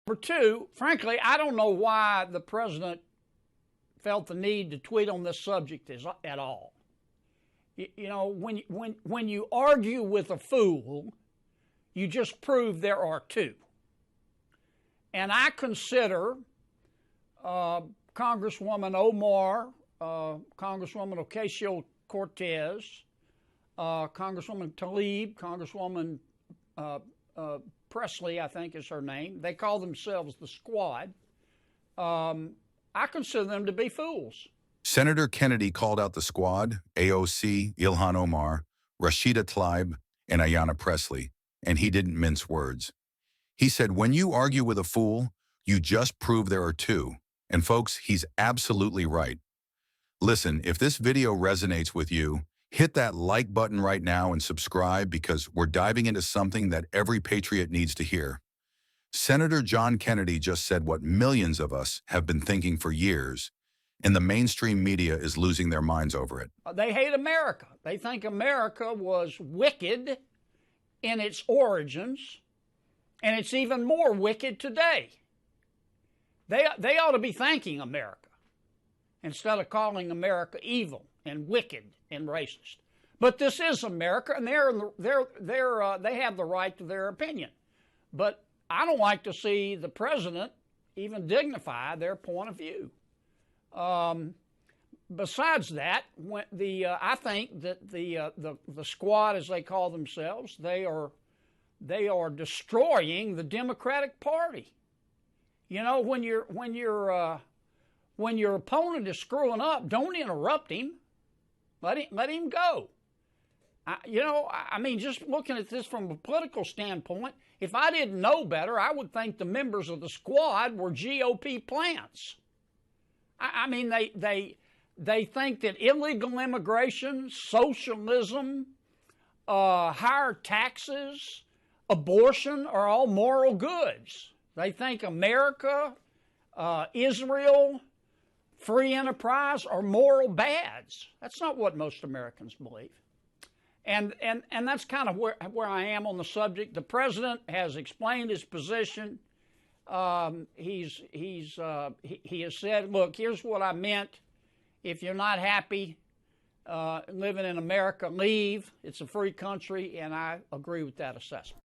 Number two, frankly, I don't know why the president felt the need to tweet on this subject at all. You know, when you argue with a fool, you just prove there are two. And I consider Congresswoman Omar, Congresswoman Ocasio-Cortez, Congresswoman Tlaib, Congresswoman Presley, I think is her name. They call themselves the Squad. I consider them to be fools. Senator Kennedy called out the Squad, AOC, Ilhan Omar, Rashida Tlaib, and Ayanna Presley, and he didn't mince words. He said, when you argue with a fool, you just prove there are two. And folks, he's absolutely right. Listen, if this video resonates with you, hit that like button right now and subscribe because we're diving into something that every patriot needs to hear. Senator John Kennedy just said what millions of us have been thinking for years, and the mainstream media is losing their minds over it. They hate America. They think America was wicked in its origins, and it's even more wicked today. They ought to be thanking America instead of calling America evil and wicked and racist. But this is America, and they have the right to their opinion. But I don't like to see the president even dignify their point of view. Besides that, I think that the Squad, as they call themselves, they are destroying the Democratic Party. You know, when your opponent is screwing up, don't interrupt him. Let him go. I mean, just looking at this from a political standpoint, if I didn't know better, I would think the members of the Squad were GOP plants. I mean, they think that illegal immigration, socialism, higher taxes, abortion are all moral goods. They think America, Israel, free enterprise are moral bads. That's not what most Americans believe. And that's kind of where I am on the subject. The president has explained his position. He has said, look, here's what I meant. If you're not happy living in America, leave. It's a free country, and I agree with that assessment.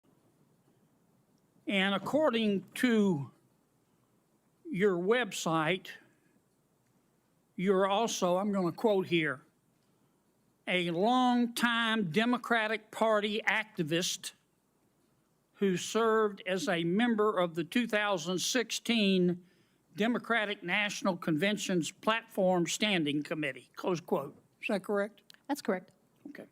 And according to your website, you're also, I'm going to quote here, a longtime Democratic Party activist who served as a member of the 2016 Democratic National Convention's Platform Standing Committee, close quote. Is that correct? That's correct. Okay.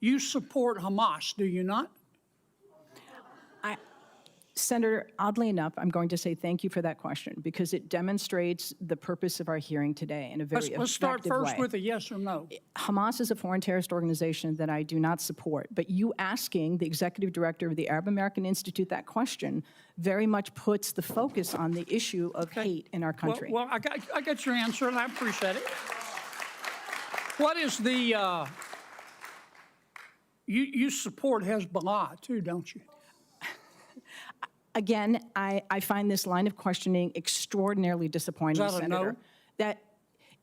You support Hamas, do you not? Senator, oddly enough, I'm going to say thank you for that question because it demonstrates the purpose of our hearing today in a very effective way. Let's start first with a yes or no. Hamas is a foreign terrorist organization that I do not support, but you asking the executive director of the Arab American Institute that question very much puts the focus on the issue of hate in our country. Well, I got your answer, and I appreciate it. What is the, you support Hezbollah too, don't you? Again, I find this line of questioning extraordinarily disappointing, Is that Senator. A no? That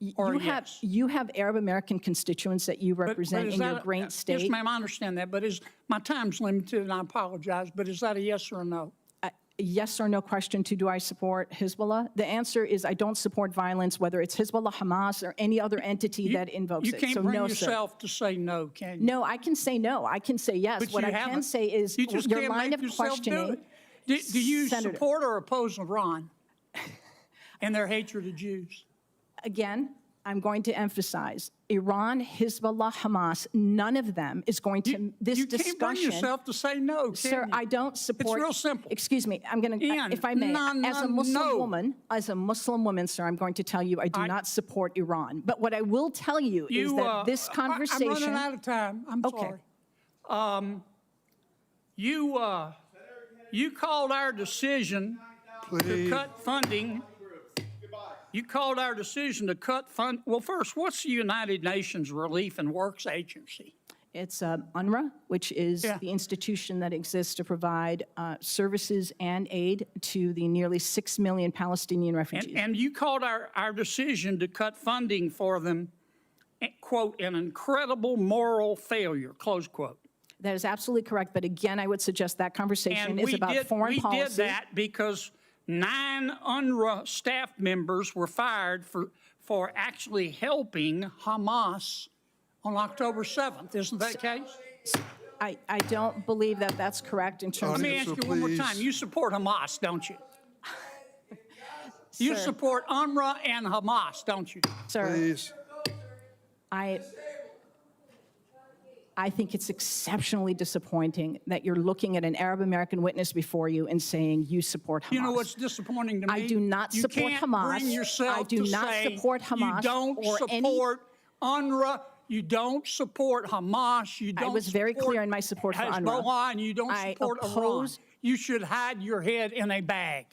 Yes. you have Arab American constituents that you represent in your great state. Yes, ma'am, I understand that, but my time's limited, and I apologize, but is that a yes or a no? Yes or no question to do I support Hezbollah? The answer is I don't support violence, whether it's Hezbollah, Hamas, or any other entity that invokes it. You can't bring yourself to say no, can you? No, I can say no. I can say yes. But what I can say is your line of questioning. Do you support or oppose Iran and their hatred of Jews? Again, I'm going to emphasize Iran, Hezbollah, Hamas, none of them is going to, this discussion. You can't bring yourself to say no, can Sir, you? I don't support. It's real simple. Excuse me, I'm going to, if I may, as a Muslim woman, sir, I'm going to tell you I do not support Iran. But what I will tell you is that this conversation. I'm running out of time. I'm sorry. You called our decision to cut funding. You called our decision to cut fund. Well, first, what's the United Nations Relief and Works Agency? It's UNRWA, which is Yeah. the institution that exists to provide services and aid to the nearly 6 million Palestinian refugees. And you called our decision to cut funding for them, quote, an incredible moral failure, close quote. That is absolutely correct. But again, I would suggest that conversation is about foreign policy. We did that because 9 UNRWA staff members were fired for actually helping Hamas on October 7th. Isn't that the case? I don't believe that that's correct in terms Let of... me ask you one more time. You support Hamas, don't you? You Sir. support UNRWA and Hamas, don't you? Sir, Please. I think it's exceptionally disappointing that you're looking at an Arab American witness before you and saying you support Hamas. You know what's disappointing to me? I do not support You Hamas. can't bring yourself I do to not say support Hamas you don't or support UNRWA, you don't support Hamas, you don't I was very support clear in my support for UNRWA. Hezbollah, and you don't I support Iran. oppose- You should hide your head in a bag.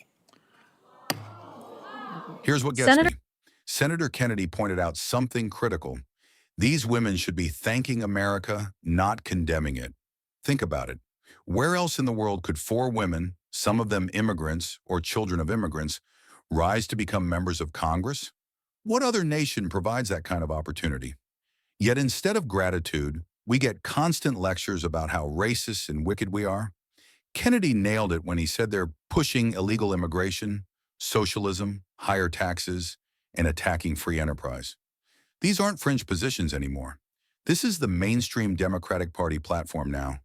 Here's what gets me. Senator Kennedy pointed out something critical. These women should be thanking America, not condemning it. Think about it. Where else in the world could 4 women, some of them immigrants or children of immigrants, rise to become members of Congress? What other nation provides that kind of opportunity? Yet instead of gratitude, we get constant lectures about how racist and wicked we are. Kennedy nailed it when he said they're pushing illegal immigration, socialism, higher taxes, and attacking free enterprise. These aren't fringe positions anymore. This is the mainstream Democratic Party platform now.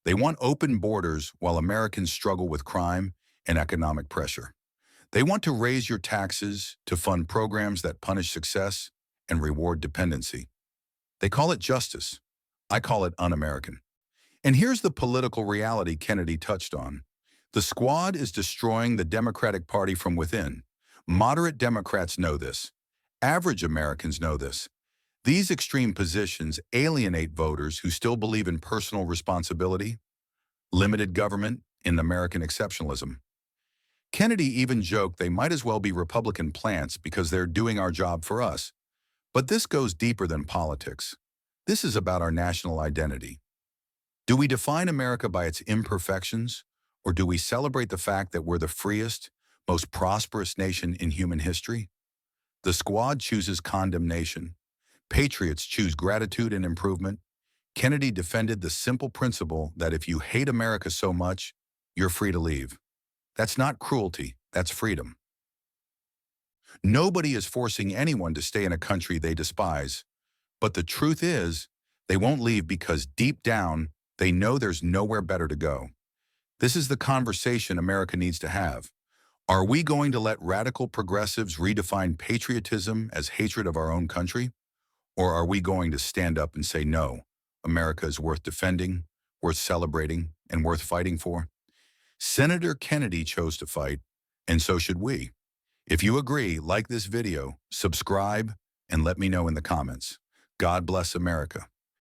They want open borders while Americans struggle with crime and economic pressure. They want to raise your taxes to fund programs that punish success and reward dependency. They call it justice. I call it un-American. And here's the political reality Kennedy touched on. The squad is destroying the Democratic Party from within. Moderate Democrats know this. Average Americans know this. These extreme positions alienate voters who still believe in personal responsibility, limited government, and American exceptionalism. Kennedy even joked they might as well be Republican plants because they're doing our job for us. But this goes deeper than politics. This is about our national identity. Do we define America by its imperfections, or do we celebrate the fact that we're the freest, most prosperous nation in human history? The squad chooses condemnation. Patriots choose gratitude and improvement. Kennedy defended the simple principle that if you hate America so much, you're free to leave. That's not cruelty, that's freedom. Nobody is forcing anyone to stay in a country they despise. But the truth is, they won't leave because deep down, they know there's nowhere better to go. This is the conversation America needs to have. Are we going to let radical progressives redefine patriotism as hatred of our own country? Or are we going to stand up and say, no, America is worth defending, worth celebrating, and worth fighting for? Senator Kennedy chose to fight, and so should we. If you agree, like this video, subscribe, and let me know in the comments. God bless America.